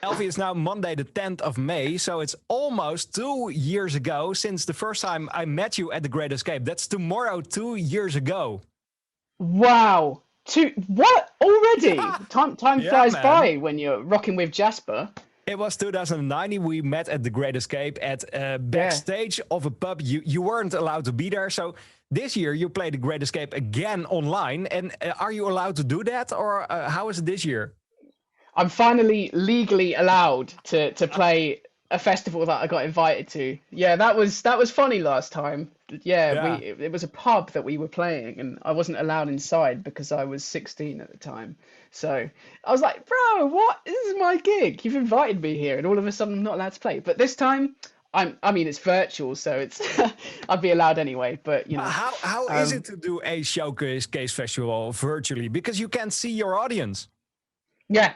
Alfie, it's now Monday, the 10th of May, so it's almost 2 years ago since the first time I met you at the Great Escape. That's tomorrow, 2 years ago. Wow. What? Already? Yeah, Time yeah, flies man. by when you're rocking with Jasper. It was 2019. We met at the Great Escape at Yeah. backstage of a pub. You weren't allowed to be there, so this year you play the Great Escape again online. And are you allowed to do that, or how is it this year? I'm finally legally allowed to play a festival that I got invited to. Yeah, that was funny last time. Yeah, Yeah. it was a pub that we were playing, and I wasn't allowed inside because I was 16 at the time. So I was like, bro, what? This is my gig. You've invited me here, and all of a sudden I'm not allowed to play. But this time, I mean, it's virtual, so it's I'd be allowed anyway. But you know, How is it to do a showcase festival virtually? Because you can't see your audience. yeah.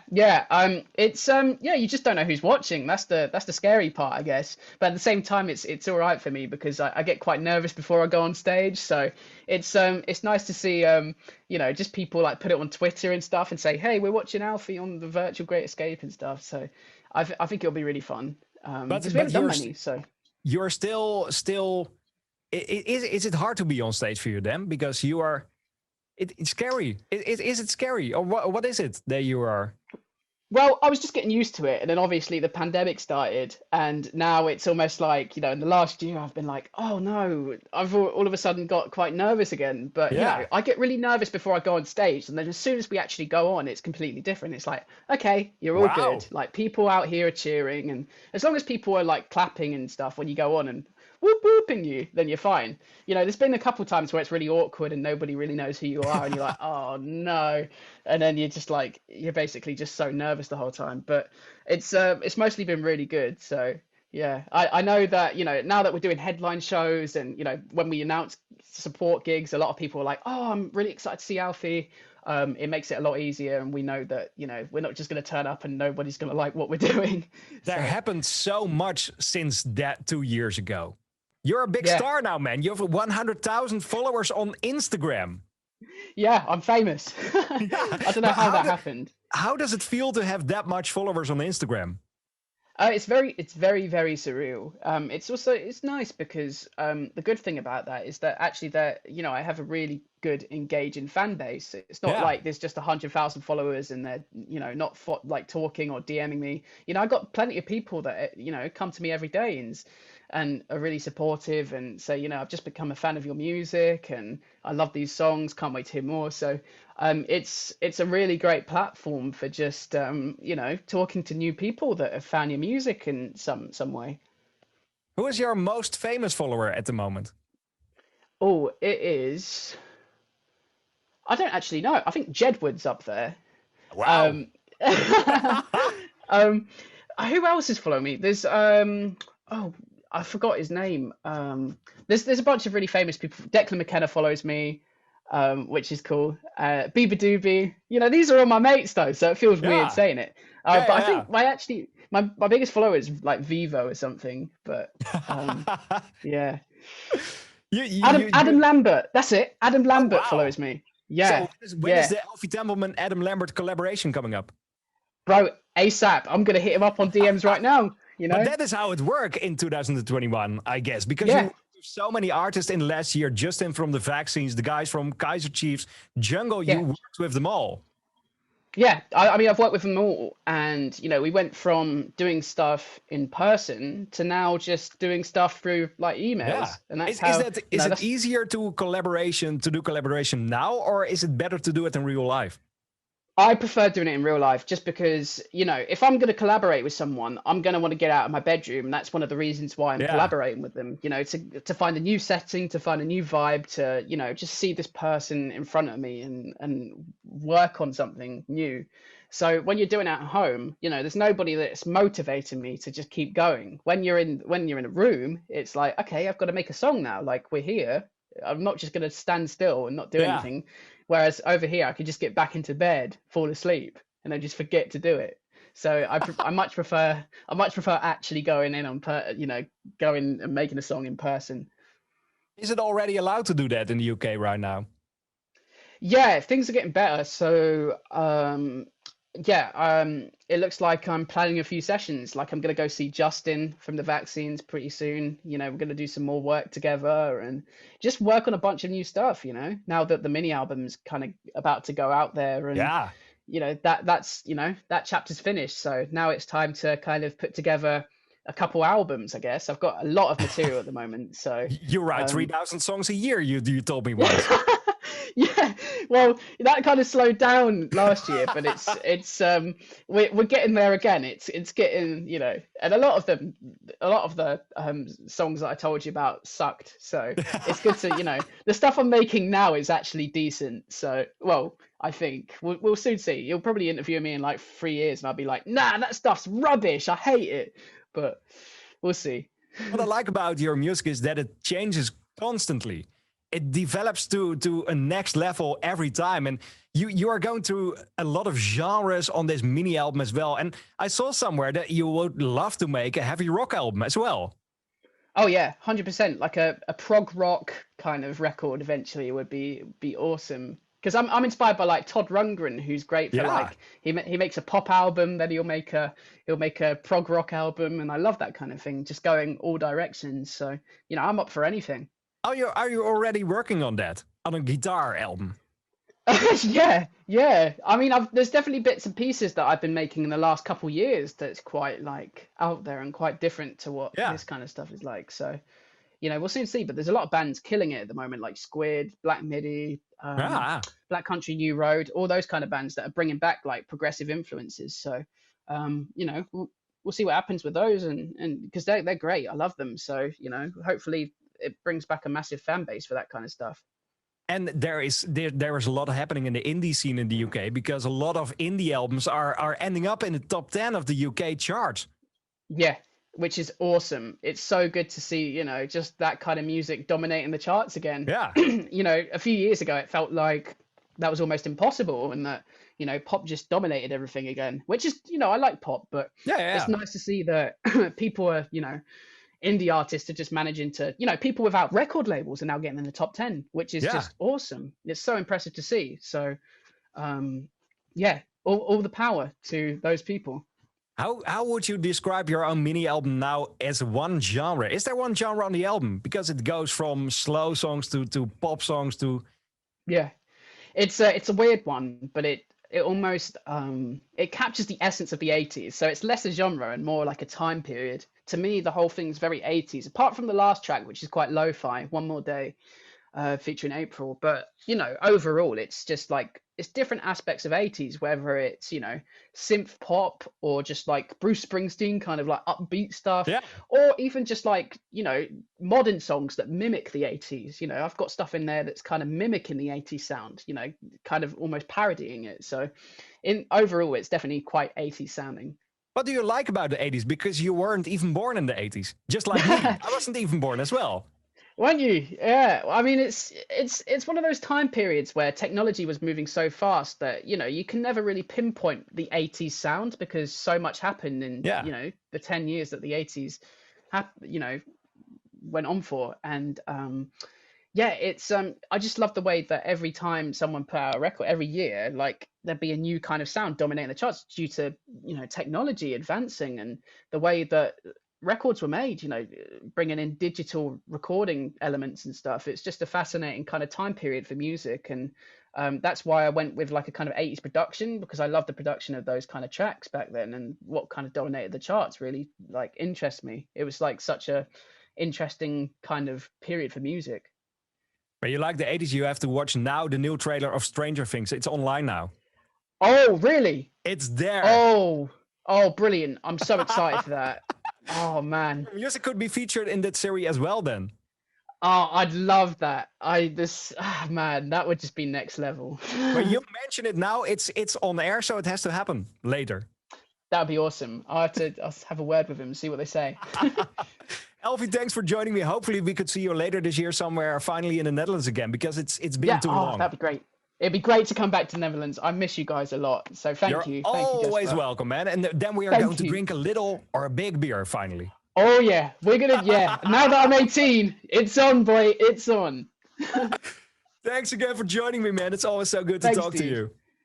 It's yeah, you just don't know who's watching. That's the scary part, I guess. But at the same time, it's all right for me because I get quite nervous before I go on stage. So it's nice to see just people like put it on Twitter and stuff and say, hey, we're watching Alfie on the virtual Great Escape and stuff. So I think it'll be really fun. Because we haven't done many, so you're still. Is it hard to be on stage for you then? Because you are. It's scary. Is it scary, or what is it that you are? well, I was just getting used to it, and then obviously the pandemic started, and now it's almost like, in the last year I've been like, oh no, I've all of a sudden got quite nervous again. But Yeah. I get really nervous before I go on stage, and then as soon as we actually go on, it's completely different. It's like, okay, you're all Wow. good. Like people out here are cheering, and as long as people are like clapping and stuff when you go on and whoop whooping you, then you're fine. There's been a couple times where it's really awkward and nobody really knows who you are, and you're like, oh no, and then you're basically just so nervous the whole time. But it's mostly been really good. So yeah, I know that now that we're doing headline shows, and when we announce support gigs, a lot of people are like, oh, I'm really excited to see Alfie. It makes it a lot easier, and we know that we're not just going to turn up and nobody's going to like what we're doing. There happened so much since that 2 years ago. You're a big Yeah. star now, man. You have 100,000 followers on Instagram. Yeah, I'm famous. I don't know But how that happened. How does it feel to have that much followers on Instagram? It's very, very surreal. It's nice because the good thing about that is that actually I have a really good engaging fan base. It's not Yeah. like there's just 100,000 followers and they're not like talking or DMing me. I got plenty of people that come to me every day and are really supportive and say, I've just become a fan of your music and I love these songs, can't wait to hear more. So it's a really great platform for just talking to new people that have found your music in some way. Who is your most famous follower at the moment? Oh, it is. I don't actually know. I think Jedward's up there. Wow. Who else is following me? There's oh, I forgot his name. There's a bunch of really famous people. Declan McKenna follows me, which is cool. Bieber Doobie. These are all my mates though, so it feels Yeah. weird saying it. Yeah, But I yeah. think my biggest follower is like Vivo or something. But yeah. Adam Lambert. That's it. Adam Lambert wow. follows me. Yeah. So when is the Alfie Templeman Adam Lambert collaboration coming up? Bro, ASAP. I'm gonna hit him up on DMs right now. But that is how it worked in 2021, I guess, because Yeah. you worked with so many artists in the last year, Justin from the Vaccines, the guys from Kaiser Chiefs, Jungle, Yeah. you worked with them all. Yeah, I mean, I've worked with them all, and we went from doing stuff in person to now just doing stuff through like emails, Yeah. and that's Is how. it easier to do collaboration now, or is it better to do it in real life? I prefer doing it in real life just because, if I'm going to collaborate with someone, I'm going to want to get out of my bedroom. And that's one of the reasons why I'm collaborating with them, to find a new setting, to find a new vibe, to, just see this person in front of me and work on something new. So when you're doing it at home, there's nobody that's motivating me to just keep going. When you're in a room, it's like, okay, I've got to make a song now. Like we're here. I'm not just going to stand still and not do anything. Whereas over here, I could just get back into bed, fall asleep, and then just forget to do it. So I much prefer actually going in on going and making a song in person. Is it already allowed to do that in the UK right now? Yeah, things are getting better. So yeah, it looks like I'm planning a few sessions. Like I'm gonna go see Justin from the Vaccines pretty soon. You know, we're gonna do some more work together and just work on a bunch of new stuff. You know, now that the mini album's kind of about to go out there, and Yeah. you know that's you know that chapter's finished. So now it's time to kind of put together a couple albums. I guess I've got a lot of material at the moment. So You write 3,000 songs a year, you told me once. yeah, well, that kind of slowed down last year, but we're getting there again. It's getting, you know, and a lot of the songs that I told you about sucked. So it's good to, you know, the stuff I'm making now is actually decent. So, well, I think we'll soon see. You'll probably interview me in like 3 years, and I'll be like, nah, that stuff's rubbish. I hate it. But we'll see. What I like about your music is that it changes constantly. It develops to a next level every time, and you are going through a lot of genres on this mini album as well. And I saw somewhere that you would love to make a heavy rock album as well. Oh yeah, 100%. Like a prog rock kind of record eventually would be awesome. Because I'm inspired by like Todd Rundgren, who's great for like he makes a pop album, then he'll make a prog rock album, and I love that kind of thing, just going all directions. So you know, I'm up for anything. Are you already working on that, on a guitar album? Yeah. I mean, there's definitely bits and pieces that I've been making in the last couple years that's quite like out there and quite different to what this kind of stuff is like. So, you know, we'll soon see. But there's a lot of bands killing it at the moment, like Squid, Black Midi, Black Country New Road, all those kind of bands that are bringing back like progressive influences. So, you know, we'll see what happens with those, and because they're great, I love them. So, you know, hopefully it brings back a massive fan base for that kind of stuff. And there is a lot happening in the indie scene in the UK, because a lot of indie albums are ending up in the top 10 of the UK charts. Yeah, which is awesome. It's so good to see, you know, just that kind of music dominating the charts again. Yeah. You know, a few years ago, it felt like that was almost impossible, and that, you know, pop just dominated everything again, which is, you know, I like pop, but it's nice to see that people are, you know, indie artists are just managing to, you know, people without record labels are now getting in the top 10, which is just awesome. It's so impressive to see. So, yeah, all the power to those people. How would you describe your own mini album now as one genre? Is there one genre on the album? Because it goes from slow songs to pop songs to... Yeah, it's a weird one, but it almost it captures the essence of the 80s. So it's less a genre and more like a time period. To me, the whole thing's very 80s, apart from the last track, which is quite lo-fi, One More Day, featuring April. But, you know, overall, it's just like, it's different aspects of 80s, whether it's, you know, synth pop or just like Bruce Springsteen kind of like upbeat stuff, or even just like, you know, modern songs that mimic the 80s. You know, I've got stuff in there that's kind of mimicking the 80s sound, you know, kind of almost parodying it. So overall, it's definitely quite 80s sounding. What do you like about the 80s? Because you weren't even born in the 80s, just like me. I wasn't even born as well. Weren't you? Yeah. I mean, it's one of those time periods where technology was moving so fast that, you know, you can never really pinpoint the 80s sound, because so much happened in, you know, the 10 years that the 80s you know, went on for. And yeah, it's I just love the way that every time someone put out a record, every year, like there'd be a new kind of sound dominating the charts due to, you know, technology advancing and the way that records were made, you know, bringing in digital recording elements and stuff. It's just a fascinating kind of time period for music. And that's why I went with like a kind of 80s production, because I love the production of those kind of tracks back then, and what kind of dominated the charts really like interests me. It was like such a interesting kind of period for music. But you like the 80s, you have to watch now the new trailer of Stranger Things. It's online now. Oh, really? It's there. Oh, brilliant. I'm so excited for that. Oh, man. Music could be featured in that series as well then. Oh, I'd love that. Man, that would just be next level. But you mention it now, it's on air, so it has to happen later. That'd be awesome. I'll have a word with him and see what they say. Alfie, thanks for joining me. Hopefully we could see you later this year somewhere, finally in the Netherlands again, because it's been too long. That'd be great. It'd be great to come back to the Netherlands. I miss you guys a lot. So thank you. Always welcome, man. And then we are going to drink a little or a big beer finally. Oh yeah, we're gonna now that I'm 18, it's on, boy. It's on. Thanks again for joining me, man. It's always so good to talk to you.